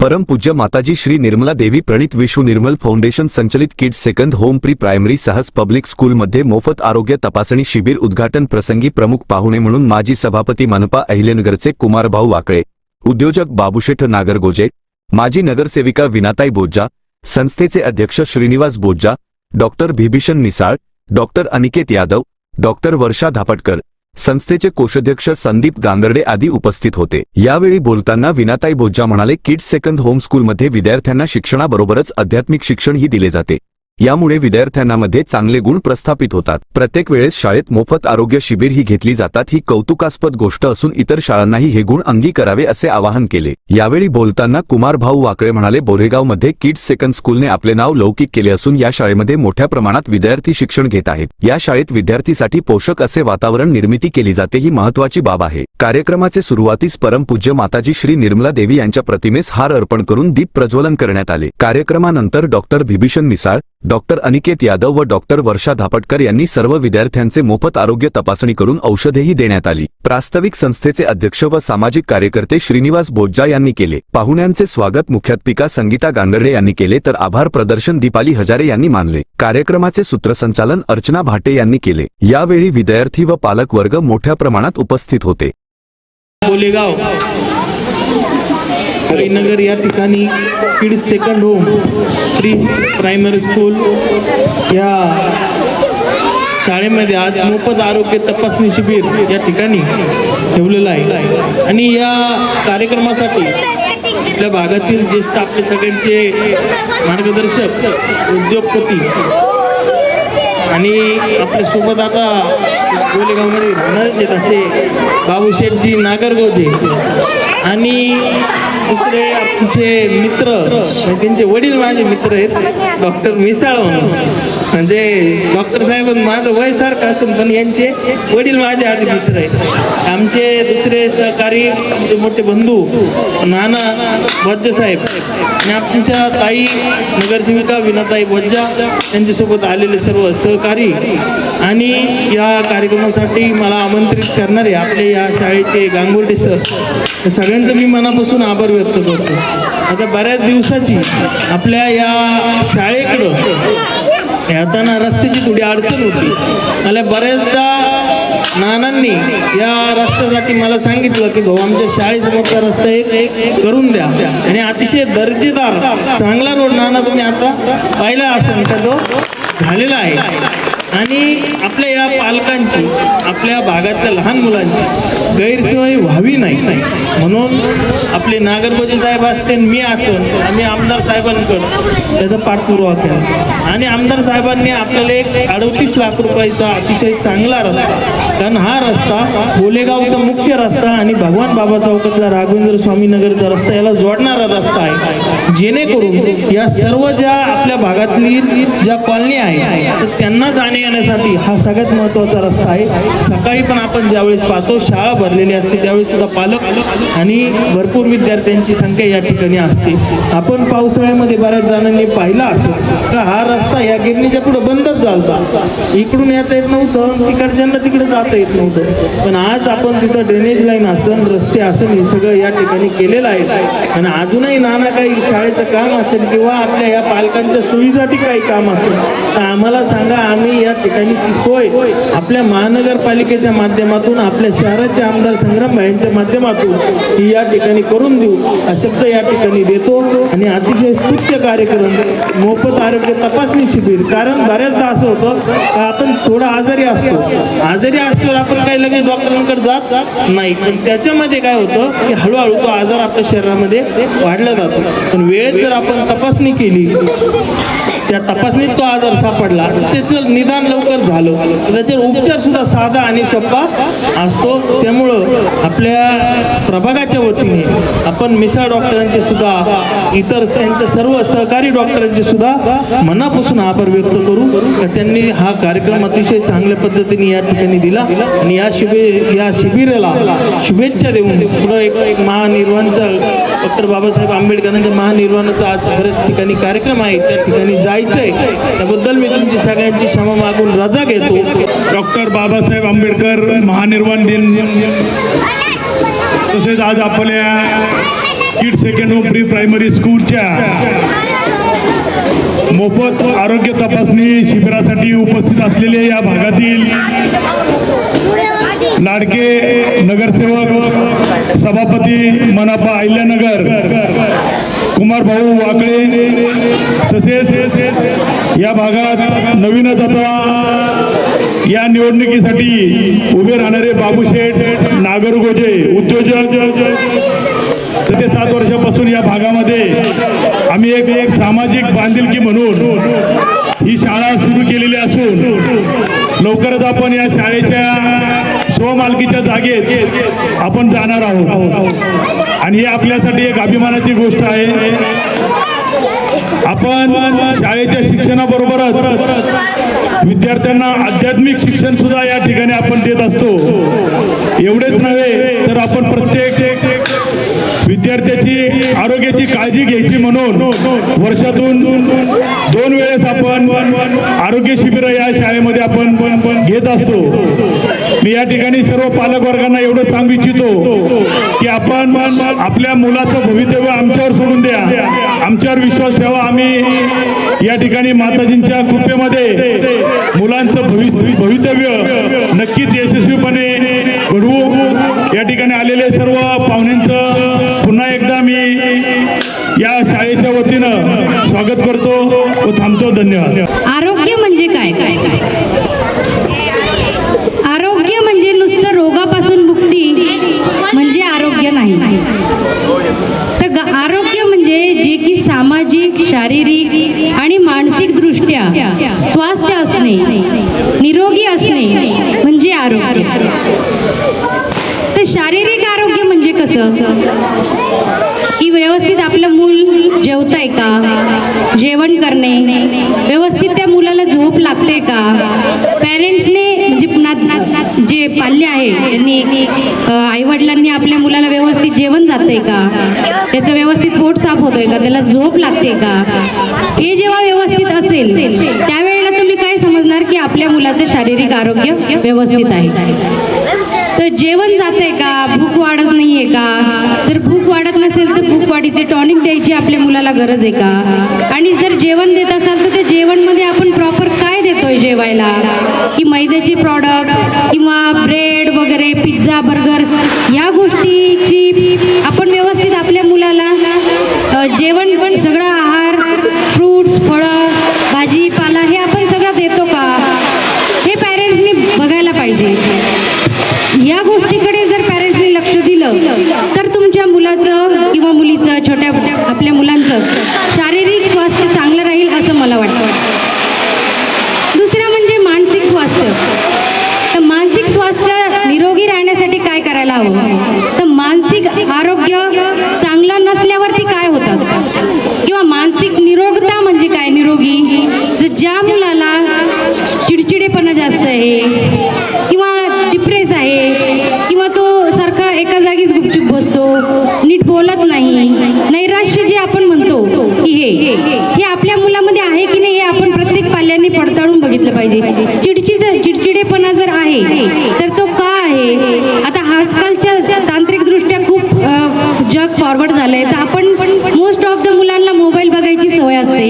परमपूज्य माताजी श्री निर्मला देवी प्रणित विश्व निर्मल फाउंडेशन संचलित kids second home pre primary सहज पब्लिक स्कूल मध्ये मोफत आरोग्य तपासणी शिबिर उद्घाटन प्रसंगी प्रमुख पाहुणे म्हणून माजी सभापती मनपा अहिल्यानगरचे कुमारभाऊ वाकळे, उद्योजक बाबूशेठ नागरगोजे, माजी नगरसेविका विनाताई बोज्जा, संस्थेचे अध्यक्ष Shrinivas Bojja, doctor Bibhishan Misal, doctor Aniket Yadav, doctor Varsha Dhapatkar, संस्थेचे कोषाध्यक्ष संदीप गांगर्डे आदी उपस्थित होते। यावेळी बोलताना विनाताई बोज्जा म्हणाले, किड्स सेकंड होम स्कूलमध्ये विद्यार्थ्यांना शिक्षणाबरोबरच आध्यात्मिक शिक्षणही दिले जाते। यामुळे विद्यार्थ्यांमध्ये चांगले गुण प्रस्थापित होतात। प्रत्येक वेळेस शाळेत मोफत आरोग्य शिबिर ही घेतली जातात, ही कौतुकास्पद गोष्ट असून इतर शाळांनाही हे गुण अंगी करावे असे आवाहन केले। यावेळी बोलताना कुमारभाऊ वाकळे म्हणाले, बोरेगावमध्ये किड्स सेकंड स्कूलने आपले नाव लौकिक केले असून या शाळेमध्ये मोठ्या प्रमाणात विद्यार्थी शिक्षण घेत आहेत। या शाळेत विद्यार्थीसाठी पोषक असे वातावरण निर्मिती केली जाते, ही महत्त्वाची बाब आहे। कार्यक्रमाचे सुरुवातीस परमपूज्य माताजी श्री निर्मला देवी यांच्या प्रतिमेस हार अर्पण करून दीप प्रज्वलन करण्यात आले। कार्यक्रमानंतर डॉक्टर बिभीषण मिसाळ, डॉक्टर अनिकेत यादव व डॉक्टर वर्षा धापटकर यांनी सर्व विद्यार्थ्यांचे मोफत आरोग्य तपासणी करून औषधेही देण्यात आली। प्रास्ताविक संस्थेचे अध्यक्ष व सामाजिक कार्यकर्ते श्रीनिवास बोज्जा यांनी केले। पाहुण्यांचे स्वागत मुख्याध्यापिका संगीता गांगर्डे यांनी केले, तर आभार प्रदर्शन दीपाली हजारे यांनी मानले। कार्यक्रमाचे सूत्रसंचालन अर्चना भाटे यांनी केले। यावेळी विद्यार्थी व पालक वर्ग मोठ्या प्रमाणात उपस्थित होते। बोलेगाव साईनगर या ठिकाणी kids second home pre primary school या शाळेमध्ये आज मोफत आरोग्य तपासणी शिबिर या ठिकाणी ठेवलेलं आहे। आणि या कार्यक्रमासाठी आपल्या भागातील ज्येष्ठ आपले सगळ्यांचे मार्गदर्शक उद्योगपती आणि आपल्या सोबत आता बोलेगावमध्ये राहणारे आहेत असे बाबूशेठजी नागरगोजे आणि दुसरे आमचे मित्र, त्यांचे वडील माझे मित्र आहेत डॉक्टर मिसाळ म्हणून, म्हणजे डॉक्टर साहेब माझं वय सारखं असून पण यांचे वडील माझे आधी मित्र आहेत। आमचे दुसरे सहकारी आमचे मोठे बंधू नाना बोज्जा साहेब आणि आमच्या ताई नगरसेविका विनाताई बोज्जा यांच्यासोबत आलेले सर्व सहकारी आणि या कार्यक्रमासाठी मला आमंत्रित करणारे आपले या शाळेचे गांगुर्डे सर, सगळ्यांचं मी मनापासून आभार व्यक्त करतो। आता बऱ्याच दिवसाची आपल्या या शाळेकडं येताना रस्त्याची थोडी अडचण होती। मला बऱ्याचदा नानांनी या रस्त्यासाठी मला सांगितलं की भाऊ आमच्या शाळेसमोरचा रस्ता एक करून द्या, आणि अतिशय दर्जेदार चांगला रोड नाना तुम्ही आता पाहिला असेल का तो झालेला आहे। आणि आपल्या या पालकांची, आपल्या भागातल्या लहान मुलांची गैरसोय व्हावी नाही म्हणून आपले नागरगोजे साहेब असते, मी असेल, आम्ही आमदार साहेबांकडे त्याचा पाठपुरावा केला आणि आमदार साहेबांनी आपल्याला एक 38 लाख रुपयाचा अतिशय चांगला रस्ता, कारण हा रस्ता बोलेगावचा मुख्य रस्ता आणि भगवान बाबा चौकातला राघवेंद्र स्वामी नगरचा रस्ता याला जोडणारा रस्ता आहे, जेणेकरून या सर्व ज्या आपल्या भागातली ज्या कॉलनी आहे तर त्यांना जाणे येण्यासाठी हा सगळ्यात महत्त्वाचा रस्ता आहे। सकाळी पण आपण ज्यावेळेस पाहतो शाळा भरलेली असते त्यावेळेस सुद्धा पालक आणि भरपूर विद्यार्थ्यांची संख्या या ठिकाणी असते। आपण पावसाळ्यामध्ये बऱ्याच जणांनी पाहिला असेल का हा रस्ता या गिरणीच्या पुढे बंदच झालता, इकडून येता येत नव्हतं, तिकडच्यांना तिकडे जाता येत नव्हतं, पण आज आपण तिथं ड्रेनेज लाईन असेल, रस्ते असेल, हे सगळं या ठिकाणी केलेलं आहे। आणि अजूनही नाना काही शाळेचं काम असेल किंवा आपल्या या पालकांच्या सोयीसाठी काही काम असेल तर आम्हाला सांगा, आम्ही या ठिकाणी ती सोय आपल्या महानगरपालिकेच्या माध्यमातून, आपल्या शहराचे आमदार संग्रामभाईंच्या माध्यमातून ही या ठिकाणी करून देऊ हा शब्द या ठिकाणी देतो। आणि अतिशय स्तुत्य कार्यक्रम मोफत आरोग्य तपासणी शिबिर, कारण बऱ्याचदा असं होतं का आपण थोडा आजारी असल्यावर आपण काही लगेच डॉक्टरांकडे जात नाही, पण त्याच्यामध्ये काय होतं की हळूहळू तो आजार आपल्या शरीरामध्ये वाढला जातो। पण वेळेत जर आपण तपासणी केली, त्या तपासणीत तो आजार सापडला, त्याचं निदान लवकर झालं, त्याच्यावर उपचार सुद्धा साधा आणि सोपा असतो। त्यामुळं आपल्या प्रभागाच्या वतीने आपण मिसाळ डॉक्टरांचे सुद्धा, इतर त्यांच्या सर्व सहकारी डॉक्टरांचे सुद्धा मनापासून आभार व्यक्त करू का त्यांनी हा कार्यक्रम अतिशय चांगल्या पद्धतीने या ठिकाणी दिला। आणि या शिबिराला शुभेच्छा देऊन पुढं एक महानिर्वाणचा डॉक्टर बाबासाहेब आंबेडकरांच्या महानिर्वाणाचा आज बऱ्याच ठिकाणी कार्यक्रम आहे, त्या ठिकाणी जायचंय, त्याबद्दल मी तुमची सगळ्यांची क्षमा मागून रजा घेतो। डॉक्टर बाबासाहेब आंबेडकर महानिर्वाण दिन, तसेच आज आपल्या किड सेकंड होम प्री प्रायमरी स्कूलच्या मोफत आरोग्य तपासणी शिबिरासाठी उपस्थित असलेले या भागातील लाडके नगरसेवक सभापती मनपा अहिल्यानगर कुमार भाऊ वाकळे, तसेच या भागात नवीनच आता या निवडणुकीसाठी उभे राहणारे बाबूशेठ नागरगोजे उद्योजक, तसे 7 वर्षापासून या भागामध्ये आम्ही एक सामाजिक बांधिलकी म्हणून ही शाळा सुरू केलेली असून लवकरच आपण या शाळेच्या स्वमालकीच्या जागेत आपण जाणार आहोत आणि ही आपल्यासाठी एक अभिमानाची गोष्ट आहे. आपण शाळेच्या शिक्षणाबरोबरच विद्यार्थ्यांना आध्यात्मिक शिक्षण सुद्धा या ठिकाणी आपण देत असतो. एवढेच नव्हे तर आपण प्रत्येक विद्यार्थ्याची आरोग्याची काळजी घ्यायची म्हणून वर्षातून 2 वेळेस आपण आरोग्य शिबिर या शाळेमध्ये आपण घेत असतो. मी या ठिकाणी सर्व पालक वर्गांना एवढं सांगू इच्छितो की आपण आपल्या मुलाचं भवितव्य आमच्यावर सोडून द्या, आमच्यावर विश्वास ठेवा. आम्ही या ठिकाणी माताजींच्या कृपेमध्ये मुलांचं भवितव्य नक्कीच यशस्वीपणे घडवू. या ठिकाणी आलेले सर्व पाहुण्यांचं पुन्हा एकदा मी या शाळेच्या वतीनं स्वागत करतो व थांबतो. धन्यवाद. आरोग्य म्हणजे काय? आरोग्य म्हणजे नुसतं रोगापासून मुक्ती म्हणजे आरोग्य नाही, तर आरोग्य म्हणजे जे की सामाजिक, शारीरिक आणि मानसिक दृष्ट्या स्वास्थ्य असणे, निरोगी असणे म्हणजे आरोग्य. तर शारीरिक आरोग्य म्हणजे कसं की व्यवस्थित आपलं मूल जेवतंय का, जेवण करणे, व्यवस्थित त्या मुलाला झोप लागते का, पॅरेंट्सने म्हणजे जे पाल्य आहे त्यांनी आईवडिलांनी आपल्या मुलाला व्यवस्थित जेवण जातंय का, त्याचं व्यवस्थित पोट साफ होतोय का, त्याला झोप लागते का, हे जेव्हा व्यवस्थित असेल त्यावेळेला तुम्ही काय समजणार की आपल्या मुलाचं शारीरिक आरोग्य व्यवस्थित आहे. तर जेवण जातंय का, भूक वाढत नाहीये का, जर भूक वाढत नसेल तर भूकवाढीचे टॉनिक द्यायची आपल्या मुलाला गरज आहे का, आणि जर जेवण देत असाल तर त्या जेवणमध्ये आपण प्रॉपर काय देतोय जेवायला, की मैद्याचे प्रॉडक्ट किंवा ब्रेड वगैरे, पिझ्झा, बर्गर ह्या गोष्टी, चिप्स आपण व्यवस्थित आपल्या मुलाला जेवण पण सगळं आहार, फ्रूट्स, फळं, भाजीपाला हे आपण सगळं देतो का, हे पॅरेंट्सनी बघायला पाहिजे. या गोष्टीकडे जर पॅरेंट्सनी लक्ष दिलं तर तुमच्या मुलाचं किंवा मुलीचं, छोट्या आपल्या मुलांचं शारीरिक स्वास्थ्य चांगलं राहील असं मला वाटतं. दुसरं म्हणजे मानसिक स्वास्थ्य. तर मानसिक स्वास्थ्य निरोगी राहण्यासाठी काय करायला हवं, तर मानसिक आरोग्य चांगलं नसल्यावरती काय होतं किंवा मानसिक निरोगता म्हणजे काय, निरोगी जर ज्या मुलाला चिडचिडेपणा जास्त आहे किंवा डिप्रेस आहे किंवा तो सारखा एका जागीच गुपचूप बसतो, नीट बोलत नाही, नैराश्य जे आपण म्हणतो की हे आपल्या मुलामध्ये आहे की नाही हे आपण प्रत्येक पाल्यांनी पडताळून बघितलं पाहिजे. चिडचिडेपणा जर आहे तर तो का आहे. आता आजकालच्या तांत्रिकदृष्ट्या खूप जग फॉरवर्ड झालंय, तर आपण मोस्ट ऑफ द मुलांना मोबाईल बघायची सवय असते,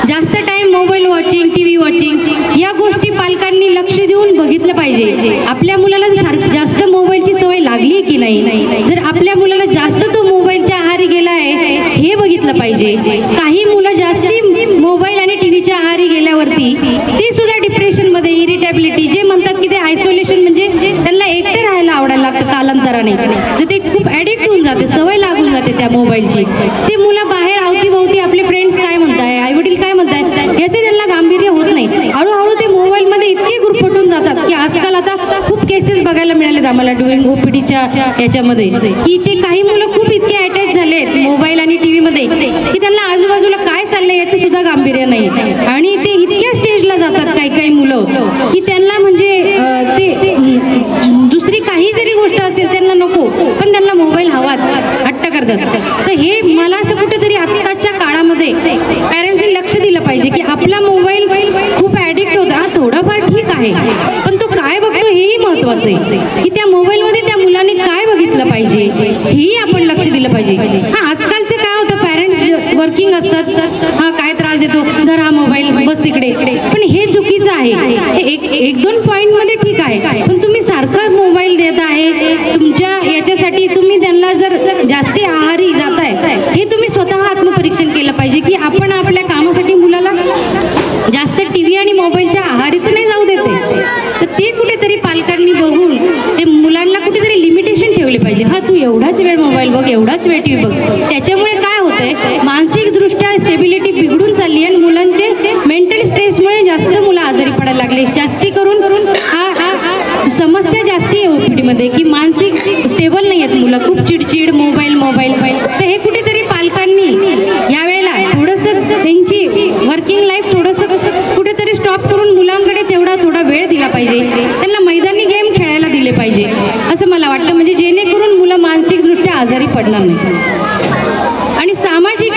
जास्त time mobile watching, TV watching या गोष्टी पालकांनी लक्ष देऊन बघितलं पाहिजे. आपल्या मुलाला जास्त मोबाईलची सवय लागली की नाही, जर आपल्या मुलाला जास्त तो मोबाईलच्या आहारी गेला आहे हे बघितलं पाहिजे. काही मुलं जास्ती मोबाईल आणि टीव्हीच्या आहारी गेल्यावरती ती सुद्धा डिप्रेशनमध्ये, इरिटेबिलिटी जे म्हणतात की ते आयसोलेशन म्हणजे त्यांना एकटं राहायला आवडायला लागतं कालांतराने, तर ते खूप ॲडिक्ट होऊन जाते, सवय लागून जाते त्या मोबाईलची. ती मुलं बाहेर अवतीभोवती आपले फ्रेंड्स काय म्हणताय, आईवडील काय म्हणताय याचे त्यांना गांभीर्य होत नाही. हळूहळू ते मोबाईलमध्ये इतके गुरफटून जातात की आजकाल आता खूप केसेस बघायला मिळालेत आम्हाला ड्युरिंग ओपीडीच्या याच्यामध्ये, की ते काही मुलं खूप इतके अटॅच झालेत मोबाईल आणि टीव्हीमध्ये की त्यांना आजूबाजूला काय चाललंय याचं सुद्धा गांभीर्य नाही. आणि ते इतक्या स्टेजला जातात काही मुलं की त्यांना म्हणजे ते दुसरी काही जरी गोष्ट असेल त्यांना नको, पण त्यांना मोबाईल हवाच, हट्ट करतात. तर हे मला असं कुठेतरी आत्ताच्या काळामध्ये पॅरेंट्सनी लक्ष दिलं पाहिजे की आपला मोबाईल खूप ॲडिक्ट होता, थोडंफार ठीक आहे, पण तो काय बघतो हेही महत्त्वाचं आहे, की त्या मोबाईलमध्ये त्या मुलाने काय बघितलं पाहिजे हेही आपण लक्ष दिलं पाहिजे. पाहिजे. हां, आजकालचे काय होतं, पॅरेंट्स वर्किंग असतात, हा काय त्रास देतो, धर हा मोबाईल, बस तिकडे. पण हे चुकीचं आहे. हे एक दोन पॉईंटमध्ये ठीक आहे, पण तुम्ही सारखं मोबाईल देत आहे तुमच्या याच्यासाठी. तुम्ही त्यांना जर जास्त आहारी जाताय, हे तुम्ही स्वतः आत्मपरीक्षण केलं पाहिजे की आपण आपल्या कामासाठी मुलाला जास्त टीव्ही आणि मोबाईलच्या आहारी तर नाही जाऊ देते. तर ते कुठेतरी पालकांनी बघून ते मुलांना कुठेतरी लिमिटेशन ठेवले पाहिजे. हा, तू एवढाच वेळ मोबाईल बघ, एवढाच वेळ टीव्ही बघ. त्याच्यामुळे काय होतंय, मानसिकदृष्ट्या स्टेबिलिटी बिघडून चालली आणि मुलांचे मेंटल स्ट्रेसमुळे जास्त मुलं आजारी पडायला लागले. जास्ती करून हा समस्या जास्ती आहे OPD मध्ये की मानसिक स्टेबल नाही आहेत मुलं, खूप चिडचिड, मोबाईल. तर हे कुठेतरी पालकांनी यावेळेला थोडंसं त्यांची वर्किंग लाईफ थोडंसं कुठेतरी स्टॉप करून मुलांकडे थोडा वेळ दिला पाहिजे. त्यांना मैदानी गेम खेळायला दिले पाहिजे असं मला वाटतं, म्हणजे जेणेकरून मुलं मानसिकदृष्ट्या आजारी पडणार नाही. आणि सामाजिक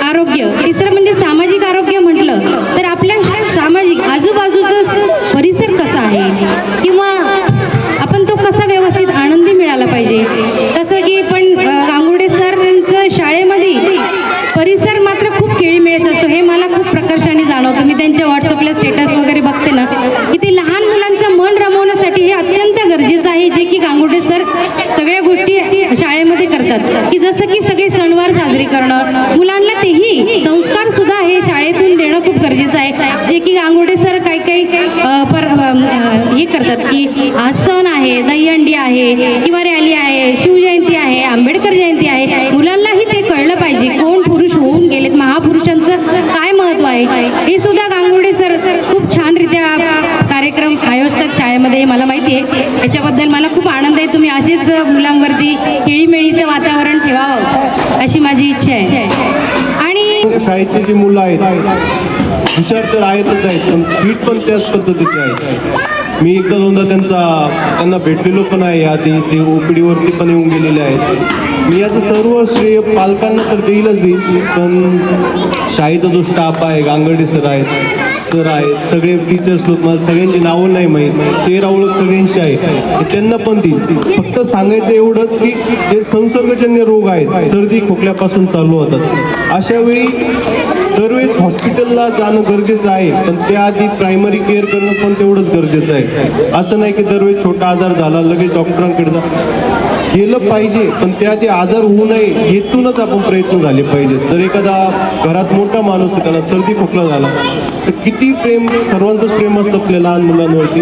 आरोग्य, तिसरं म्हणजे सामाजिक आरोग्य म्हटलं तर आपल्या सामाजिक आजूबाजूचा परिसर कसा आहे किंवा आपण तो कसा व्यवस्थित आनंदी मिळाला पाहिजे. तसं की पण गांगुर्डे सरांचं शाळेमध्ये परिसर मात्र खूप खेळीमेळीचा असतो, हे मला खूप प्रकर्षाने जाणवतं. मी त्यांच्या व्हॉट्सअपला स्टेटस वगैरे बघते ना, की ते लहान मुलांचं मन रमवण्यासाठी हे अत्यंत गरजेचं आहे, जे की गांगुर्डे सर सगळ्या गोष्टी शाळेमध्ये करतात. की जसं की सगळे सणवार साजरी करणं, मुलांना तेही संस्कार सुद्धा हे शाळेतून देणं खूप गरजेचं आहे. जे की गांगुर्डे सर काही हे करतात की आज सण आहे, दहीहंडी आहे किंवा रॅली आहे, शिवजयंती आहे, आंबेडकर जयंती आहे. मुलांनाही ते कळलं पाहिजे कोण पुरुष होऊन गेलेत, महापुरुषांचं काय महत्त्व आहे. हे सुद्धा गांगुर्डे सर खूप छानरित्या कार्यक्रम आयोजतात शाळेमध्ये, मला माहिती आहे. याच्याबद्दल मला खूप आनंद आहे. तुम्ही असेच मुलांवरती खेळीमेळीचं वातावरण ठेवावं अशी माझी इच्छा आहे. आणि शाळेची जी मुलं आहेत हुशार तर आहेतच आहेत, पण फिट पण त्याच पद्धतीचे आहेत. मी एकदा दोनदा त्यांना भेटलेलो पण आहे. आधी ते OPD वरती पण येऊन गेलेले आहेत. मी याचं सर्व श्रेय पालकांना तर देईलच देईल, पण शाळेचा जो स्टाफ आहे, गांगर्डे सर आहेत, सगळे टीचर्स लोक, मला सगळ्यांची नावं नाही माहीत, चेहरा ओळख सगळ्यांची आहे, त्यांना पण देईल. फक्त सांगायचं एवढंच की जे संसर्गजन्य रोग आहेत, सर्दी खोकल्यापासून चालू होतात, अशा वेळी दरवेळेस हॉस्पिटलला जाणं गरजेचं आहे, पण त्याआधी प्रायमरी केअर करणं पण तेवढंच गरजेचं आहे. असं नाही की दरवेळेस छोटा आजार झाला लगेच डॉक्टरांकडे गेलं पाहिजे, पण त्याआधी आजार होऊ नये हेतूनच आपण प्रयत्न झाले पाहिजेत. जर एखादा घरात मोठा माणूस त्याला सर्दी खोकला झाला तर किती प्रेम, सर्वांचंच प्रेम असतं आपल्या लहान मुलांवरती,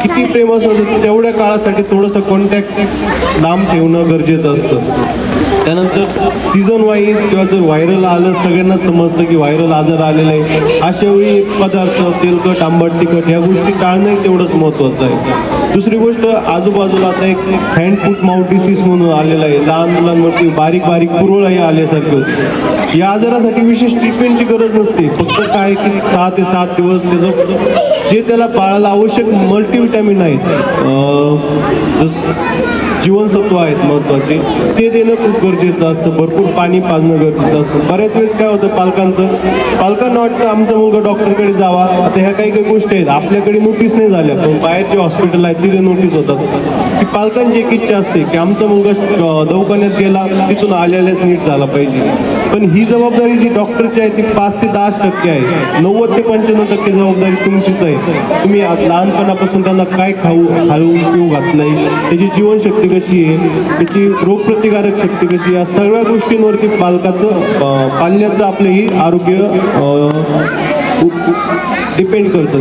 किती प्रेम असतं, तेवढ्या काळासाठी थोडंसं कॉन्टॅक्ट लांब ठेवणं गरजेचं असतं. त्यानंतर सीझन वाईज किंवा जर व्हायरल आलं, सगळ्यांनाच समजतं की व्हायरल आजार आलेला आहे, अशा वेळी पदार्थ तेलकट, आंबट, तिखट ह्या गोष्टी टाळणंही तेवढंच महत्त्वाचं आहे. दुसरी गोष्ट, आजूबाजूला आता एक हँड फूट माउथ डिसीज म्हणून आलेला आहे, लहान मुलांवरती बारीक पुरळही आल्यासारखं. या आजारासाठी विशेष ट्रीटमेंटची गरज नसते, फक्त काय की 6 ते 7 दिवस त्याचं जे त्याला बाळाला आवश्यक मल्टीव्हिटॅमिन आहेत, जीवनसत्व आहेत महत्त्वाचे, ते देणं खूप गरजेचं असतं. भरपूर पाणी पाजणं गरजेचं असतं. बऱ्याच वेळेस काय होतं, पालकांना वाटतं आमचा मुलगा डॉक्टरकडे जावा. आता ह्या काही गोष्टी आहेत आपल्याकडे नोटीस नाही झाल्या, पण बाहेरचे हॉस्पिटल आहेत तिथे नोटीस होतात. की पालकांची एक इच्छा असते की आमचा मुलगा दवाखान्यात गेला, तिथून आल्यास नीट झाला पाहिजे. पण ही जबाबदारी जी डॉक्टरची आहे ती 5 ते 10% आहे. 90 ते 95% जबाबदारी तुमचीच आहे. तुम्ही लहानपणापासून त्यांना काय खाऊन पिऊ घातलंय, त्याची जीवनशक्ती कशी आहे, त्याची रोगप्रतिकारक शक्ती कशी, या सगळ्या गोष्टींवरती पाल्याचं आपलंही आरोग्य डिपेंड करतं.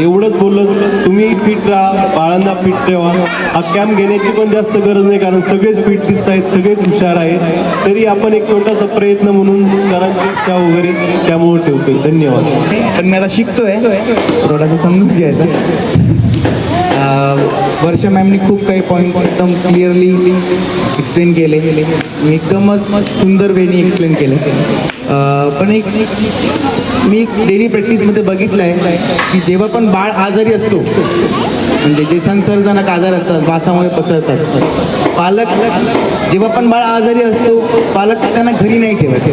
एवढंच बोललं, तुम्ही फिट राहा, बाळांना फिट ठेवा. हा कॅम्प घेण्याची पण जास्त गरज नाही, कारण सगळेच फिट दिसत आहेत, सगळेच हुशार आहेत. तरी आपण एक छोटासा प्रयत्न म्हणून सरांची इच्छा वगैरे त्यामुळे ठेवतोय. धन्यवाद. पण मी आता शिकतोय, थोडासा समजून घ्यायचा. वर्षा मॅमनी खूप काही पॉईंट एकदम क्लिअरली एक्सप्लेन केले, एकदमच सुंदर वेनी एक्सप्लेन केले. पण मी डेली प्रॅक्टिसमध्ये बघितलं आहे की जेव्हा पण बाळ आजारी असतो, म्हणजे जे संसर्गजनक आजार असतात, वासामुळे पसरतात, पालक जेव्हा पण बाळ आजारी असतो, पालक त्यांना घरी नाही ठेवत,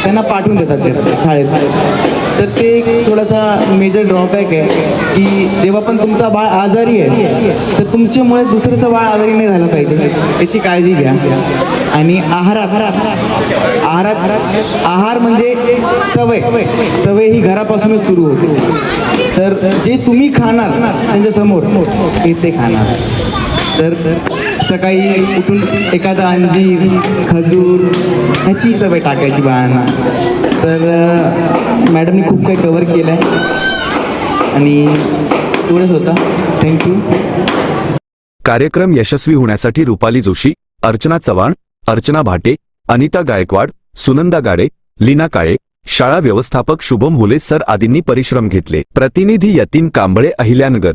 त्यांना पाठवून देतात शाळेत. तर ते एक थोडासा मेजर ड्रॉबॅक आहे की जेव्हा पण तुमचा बाळ आजारी आहे तर तुमच्यामुळे दुसऱ्याचं बाळ आजारी नाही झालं पाहिजे, याची काळजी घ्या. आणि आहार म्हणजे सवय ही घरापासूनच सुरू होते. तर जे तुम्ही खाणार त्यांच्यासमोर ते खाणार. तर सकाळी उठून एखादा अंजीर खजूर ह्याची सवय टाकायची बाळांना. तर मॅडमनी खूप काही कव्हर केलं आहे आणि एवढंच होता. थँक्यू. कार्यक्रम यशस्वी होण्यासाठी रुपाली जोशी, अर्चना चव्हाण, अर्चना भाटे, अनिता गायकवाड, सुनंदा गाडे, लीना काळे, शाळा व्यवस्थापक शुभम हुले सर आदींनी परिश्रम घेतले. प्रतिनिधी यतीन कांबळे, अहिल्यानगर.